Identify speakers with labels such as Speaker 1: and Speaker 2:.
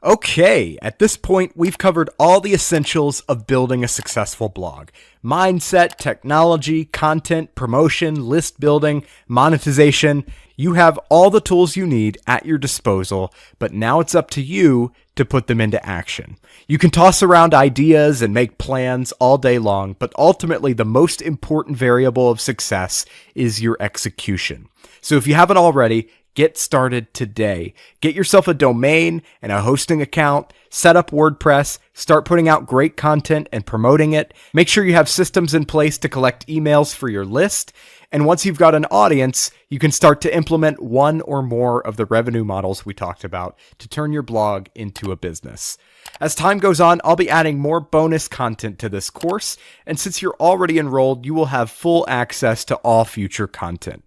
Speaker 1: Okay, at this point, we've covered all the essentials of building a successful blog. Mindset, technology, content, promotion, list building, monetization. You have all the tools you need at your disposal, but now it's up to you to put them into action. You can toss around ideas and make plans all day long, but ultimately the most important variable of success is your execution. So if you haven't already, get started today. Get yourself a domain and a hosting account, set up WordPress, start putting out great content and promoting it. Make sure you have systems in place to collect emails for your list. And once you've got an audience, you can start to implement one or more of the revenue models we talked about to turn your blog into a business. As time goes on, I'll be adding more bonus content to this course. And since you're already enrolled, you will have full access to all future content.